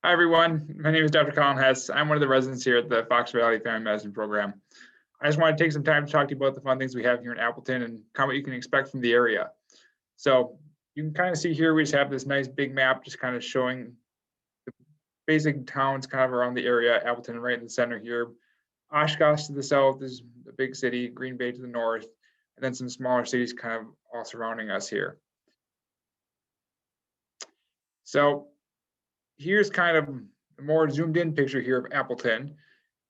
Hi, everyone. My name is Dr. Colin Hess. I'm one of the residents here at the Fox Valley Family Medicine Program. I just want to take some time to talk to you about the fun things we have here in Appleton and kind of what you can expect from the area. So you can kind of see here, we just have this nice big map just kind of showing the basic towns kind of around the area. Appleton right in the center here. Oshkosh to the south is the big city, Green Bay to the north, and then some smaller cities kind of all surrounding us here. So here's kind of a more zoomed in picture here of Appleton.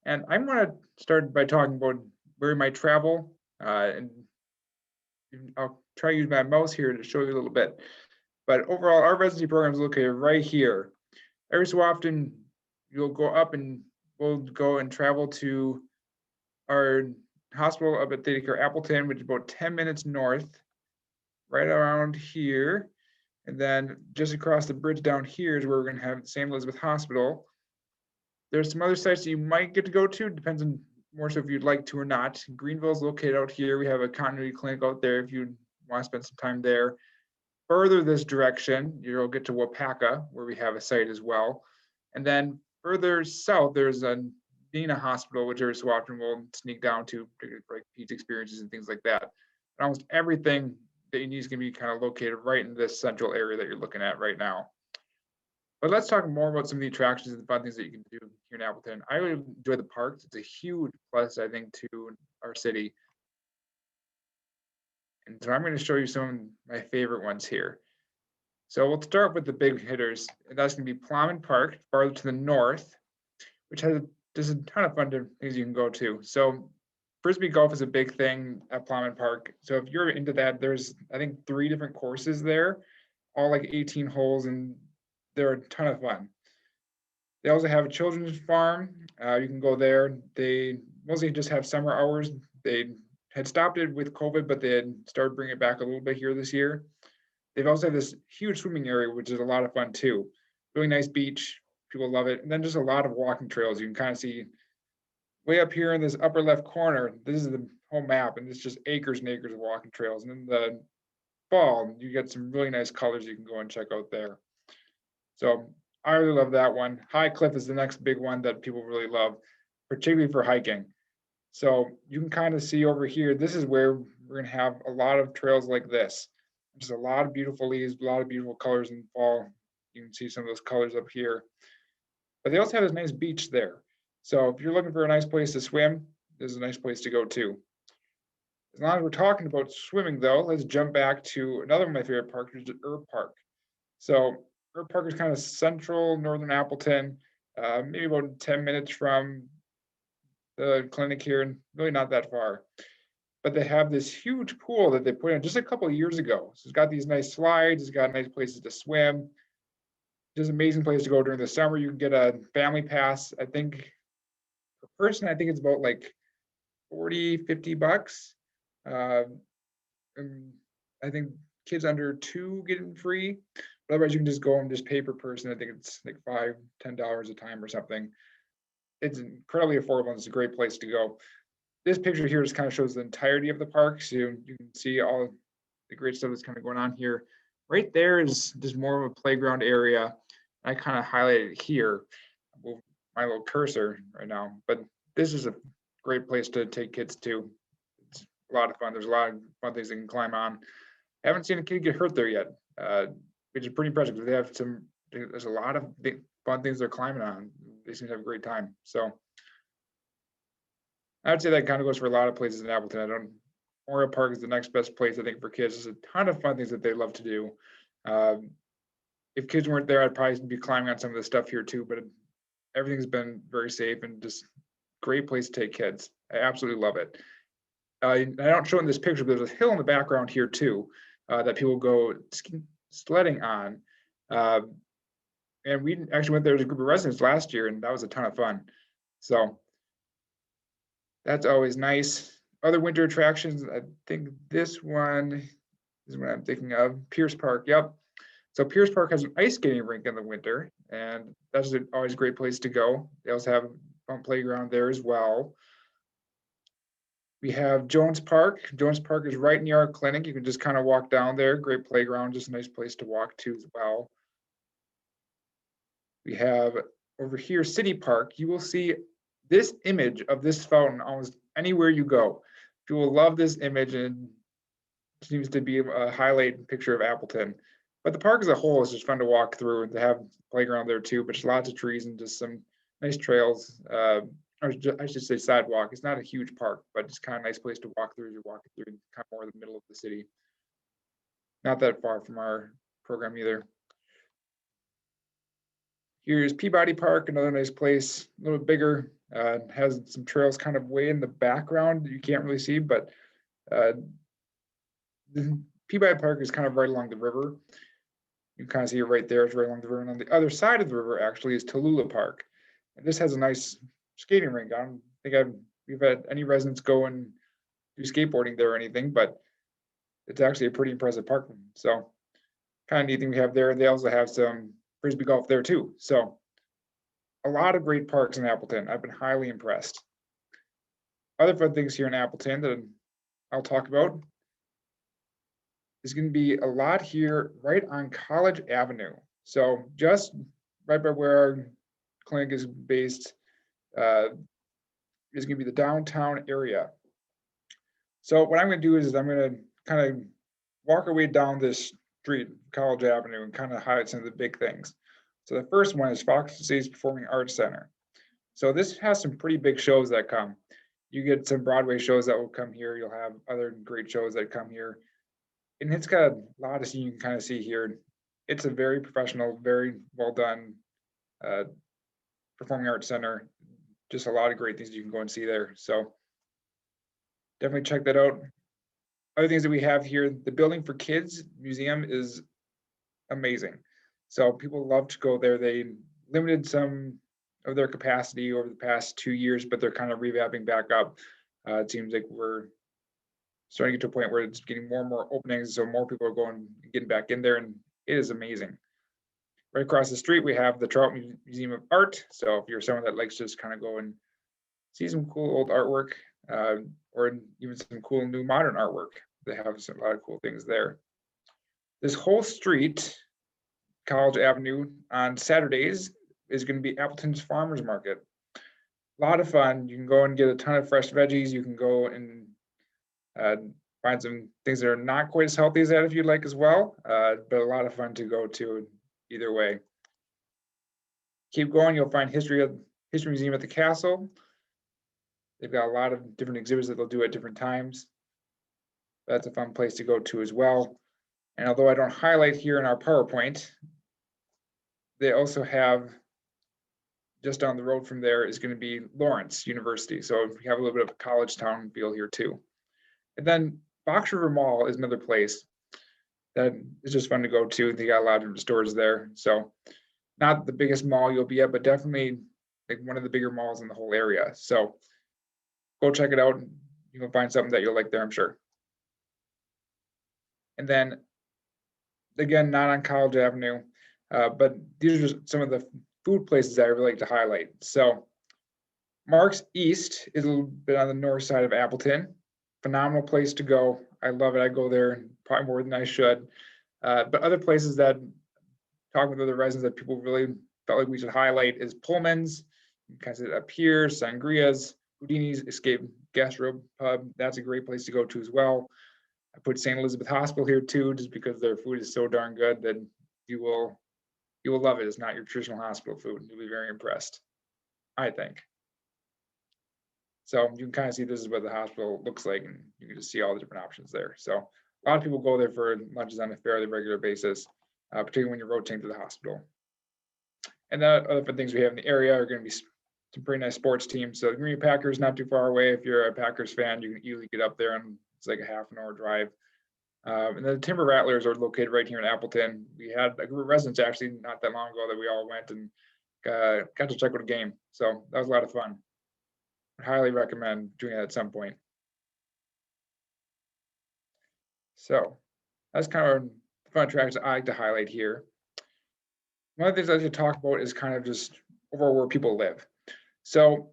And I'm going to start by talking about where you might travel. And I'll try to use my mouse here to show you a little bit. But overall, our residency program is located right here. Every so often, you'll go up and we'll go and travel to our hospital up at Theta Care Appleton, which is about 10 minutes north, right around here. And then just across the bridge down here is where we're going to have St. Elizabeth Hospital. There's some other sites that you might get to go to, depends on more so if you'd like to or not. Greenville is located out here. We have a continuity clinic out there if you want to spend some time there. Further this direction, you'll get to Wapaka, where we have a site as well. And then further south, there's a Dina Hospital, which every so often we'll sneak down to, like peds experiences and things like that. And almost everything that you need is going to be kind of located right in this central area that you're looking at right now. But let's talk more about some of the attractions and the fun things that you can do here in Appleton. I really enjoy the parks. It's a huge plus, I think, to our city. And so I'm going to show you some of my favorite ones here. So we'll start with the big hitters. And that's going to be Plowman Park, farther to the north, which has just a ton of fun things you can go to. So Frisbee golf is a big thing at Plowman Park. So if you're into that, there's, I think, 3 different courses there, all like 18 holes, and they're a ton of fun. They also have a children's farm. You can go there. They mostly just have summer hours. They had stopped it with COVID, but they had started bringing it back a little bit here this year. They've also have this huge swimming area, which is a lot of fun too. Really nice beach. People love it. And then just a lot of walking trails. You can kind of see way up here in this upper left corner, this is the whole map, and it's just acres and acres of walking trails. And in the fall, you get some really nice colors you can go and check out there. So I really love that one. High Cliff is the next big one that people really love, particularly for hiking. So you can kind of see over here, this is where we're gonna have a lot of trails like this. Just a lot of beautiful leaves, a lot of beautiful colors in fall. You can see some of those colors up here. But they also have this nice beach there. So if you're looking for a nice place to swim, this is a nice place to go too. As long as we're talking about swimming though, let's jump back to another of my favorite parks, which is Erb Park. So Erb Park is kind of central northern Appleton, maybe about 10 minutes from the clinic here, and really not that far. But they have this huge pool that they put in just a couple of years ago. So it's got these nice slides, it's got nice places to swim. Just an amazing place to go during the summer. You can get a family pass. I think per person, I think it's about like 40, 50 bucks. And I think kids under 2 get in free. Otherwise, you can just go and just pay per person. I think it's like $5, $10 a time or something. It's incredibly affordable and it's a great place to go. This picture here just kind of shows the entirety of the park. So you can see all the great stuff that's kind of going on here. Right there is just more of a playground area. I kind of highlighted it here with my little cursor right now, but this is a great place to take kids to. It's a lot of fun. There's a lot of fun things they can climb on. I haven't seen a kid get hurt there yet, which is pretty impressive. They have there's a lot of fun things they're climbing on. They seem to have a great time. So I would say that kind of goes for a lot of places in Appleton. Memorial Park is the next best place, I think, for kids. There's a ton of fun things that they love to do. If kids weren't there, I'd probably be climbing on some of the stuff here too, but everything's been very safe and just great place to take kids. I absolutely love it. I don't show in this picture, but there's a hill in the background here too that people go sledding on. And we actually went there as a group of residents last year, and that was a ton of fun. So that's always nice. Other winter attractions, I think this one is what I'm thinking of. Pierce Park, yep. So Pierce Park has an ice skating rink in the winter, and that's always a great place to go. They also have a fun playground there as well. We have Jones Park. Jones Park is right near our clinic. You can just kind of walk down there. Great playground, just a nice place to walk to as well. We have over here, City Park. You will see this image of this fountain almost anywhere you go. You will love this image, and it seems to be a highlight picture of Appleton. But the park as a whole is just fun to walk through, and to have playground there too, but just lots of trees and just some nice trails. Or I should say sidewalk. It's not a huge park, but it's kind of a nice place to walk through as you're walking through kind of more in the middle of the city. Not that far from our program either. Here's Peabody Park, another nice place, a little bigger, has some trails kind of way in the background that you can't really see, but the Peabody Park is kind of right along the river. You can kind of see it right there, it's right along the river. And on the other side of the river actually is Tallulah Park. And this has a nice skating rink. I don't think we've had any residents go and do skateboarding there or anything, but it's actually a pretty impressive park. So kind of neat thing we have there. They also have some Frisbee golf there too. So a lot of great parks in Appleton. I've been highly impressed. Other fun things here in Appleton that I'll talk about is going to be a lot here right on College Avenue. So just right by where our clinic is based is going to be the downtown area. So what I'm going to do is I'm going to kind of walk our way down this street, College Avenue, and kind of highlight some of the big things. So the first one is Fox Estates Performing Arts Center. So this has some pretty big shows that come. You get some Broadway shows that will come here. You'll have other great shows that come here. And it's got a lot of you can kind of see here. It's a very professional, very well done performing arts center. Just a lot of great things you can go and see there. So definitely check that out. Other things that we have here, the Building for Kids Museum is amazing. So people love to go there. They limited some of their capacity over the past 2 years, but they're kind of revamping back up. It seems like we're starting to get to a point where it's getting more and more openings, so more people are going getting back in there, and it is amazing. Right across the street, we have the Trout Museum of Art. So if you're someone that likes to just kind of go and see some cool old artwork, or even some cool new modern artwork, they have a lot of cool things there. This whole street, College Avenue, on Saturdays is going to be Appleton's Farmers Market. A lot of fun. You can go and get a ton of fresh veggies. You can go and find some things that are not quite as healthy as that if you'd like as well, but a lot of fun to go to either way. Keep going, you'll find History Museum at the Castle. They've got a lot of different exhibits that they'll do at different times. That's a fun place to go to as well. And although I don't highlight here in our PowerPoint, they also have, just down the road from there is going to be Lawrence University. So we have a little bit of a college town feel here too. And then Fox River Mall is another place that is just fun to go to. They got a lot of different stores there. So not the biggest mall you'll be at, but definitely like one of the bigger malls in the whole area. So go check it out. You'll find something that you'll like there, I'm sure. And then again, not on College Avenue, but these are just some of the food places that I really like to highlight. So Mark's East is a little bit on the north side of Appleton. Phenomenal place to go. I love it. I go there probably more than I should. But other places that, talking with other residents, that people really felt like we should highlight is Pullman's. You can see it up here, Sangria's, Houdini's Escape Gastro Pub. That's a great place to go to as well. I put St. Elizabeth Hospital here too, just because their food is so darn good that you will love it. It's not your traditional hospital food. You'll be very impressed, I think. So you can kind of see this is what the hospital looks like, and you can just see all the different options there. So a lot of people go there for lunches on a fairly regular basis, particularly when you're rotating to the hospital. And the other fun things we have in the area are going to be some pretty nice sports teams. So the Green Bay Packers, not too far away. If you're a Packers fan, you can easily get up there, and it's like a half an hour drive. And then the Timber Rattlers are located right here in Appleton. We had a group of residents actually not that long ago that we all went and got to check out a game. So that was a lot of fun. I highly recommend doing it at some point. So that's kind of the fun tracks I like to highlight here. One of the things I like to talk about is kind of just overall where people live. So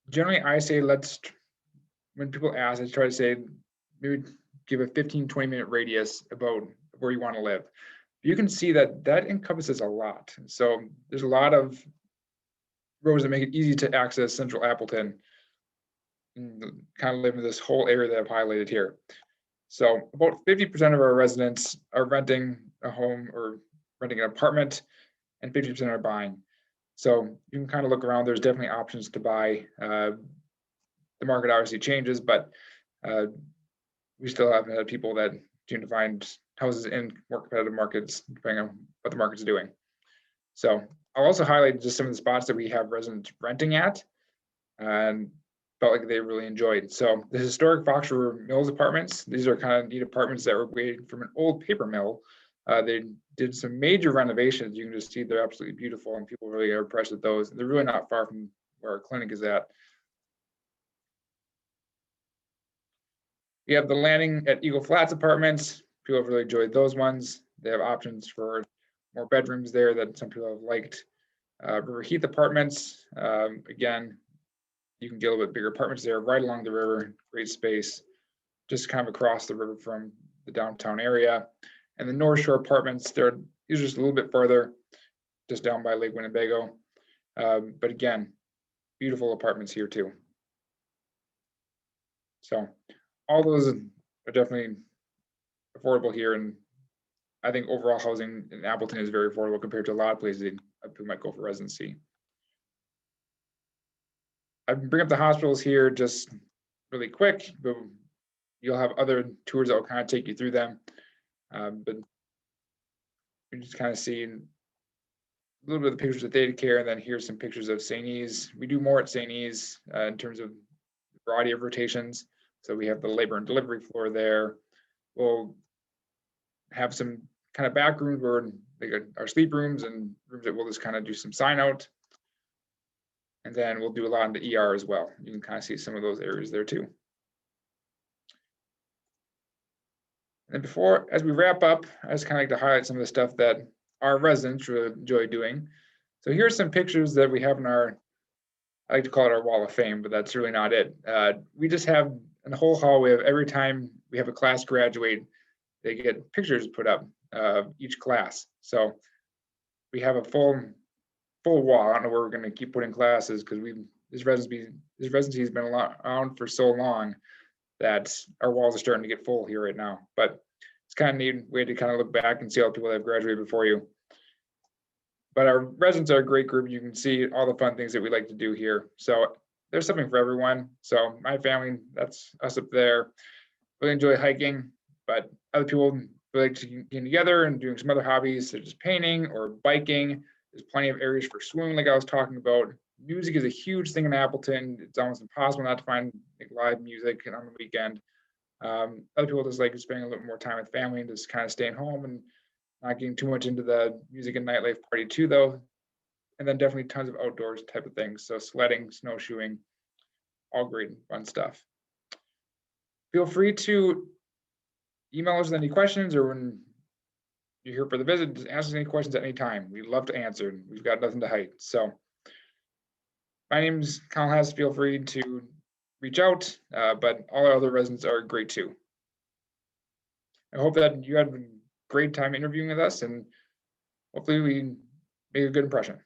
generally I say when people ask, I try to say maybe give a 15-20 minute radius about where you want to live, You can see that that encompasses a lot. So there's a lot of roads that make it easy to access central Appleton and kind of live in this whole area that I've highlighted here. So about 50% of our residents are renting a home or renting an apartment, and 50% are buying. So you can kind of look around. There's definitely options to buy. The market obviously changes, but we still have had people that tend to find houses in more competitive markets, depending on what the market's doing. So I'll also highlight just some of the spots that we have residents renting at, and felt like they really enjoyed. So the historic Fox River Mills apartments, these are kind of neat apartments that were made from an old paper mill. They did some major renovations. You can just see they're absolutely beautiful, and people really are impressed with those. They're really not far from where our clinic is at. We have the landing at Eagle Flats Apartments. People have really enjoyed those ones. They have options for more bedrooms there that some people have liked. River Heath Apartments, again, you can get a little bit bigger apartments there right along the river, great space, just kind of across the river from the downtown area. And the North Shore Apartments, they're just a little bit further, just down by Lake Winnebago. But again, beautiful apartments here too. So all those are definitely affordable here. And I think overall housing in Appleton is very affordable compared to a lot of places people might go for residency. I bring up the hospitals here just really quick, but you'll have other tours that will kind of take you through them. But you just kind of see a little bit of the pictures of Theta Care, and then here's some pictures of St. E's. We do more at St. E's in terms of variety of rotations. So we have the labor and delivery floor there. We'll have some kind of back rooms where they got our sleep rooms and rooms that we'll just kind of do some sign out. And then we'll do a lot in the ER as well. You can kind of see some of those areas there too. And before, as we wrap up, I just kind of like to highlight some of the stuff that our residents really enjoy doing. So here's some pictures that we have in our, I like to call it our wall of fame, but that's really not it. We just have in the whole hallway of every time we have a class graduate, they get pictures put up of each class. So we have a full wall. I don't know where we're going to keep putting classes because this residency has been around for so long that our walls are starting to get full here right now. But it's kind of a neat way to kind of look back and see all the people that have graduated before you. But our residents are a great group. You can see all the fun things that we like to do here. So there's something for everyone. So my family, that's us up there, really enjoy hiking, but other people really like to get together and doing some other hobbies such as painting or biking. There's plenty of areas for swimming, like I was talking about. Music is a huge thing in Appleton. It's almost impossible not to find live music on the weekend. Other people just like spending a little more time with family and just kind of staying home and not getting too much into the music and nightlife party too, though. And then definitely tons of outdoors type of things. So sledding, snowshoeing, all great and fun stuff. Feel free to email us with any questions, or when you're here for the visit, just ask us any questions at any time. We'd love to answer. We've got nothing to hide. So my name's Colin Hess. Feel free to reach out, but all our other residents are great too. I hope that you had a great time interviewing with us, and hopefully we made a good impression.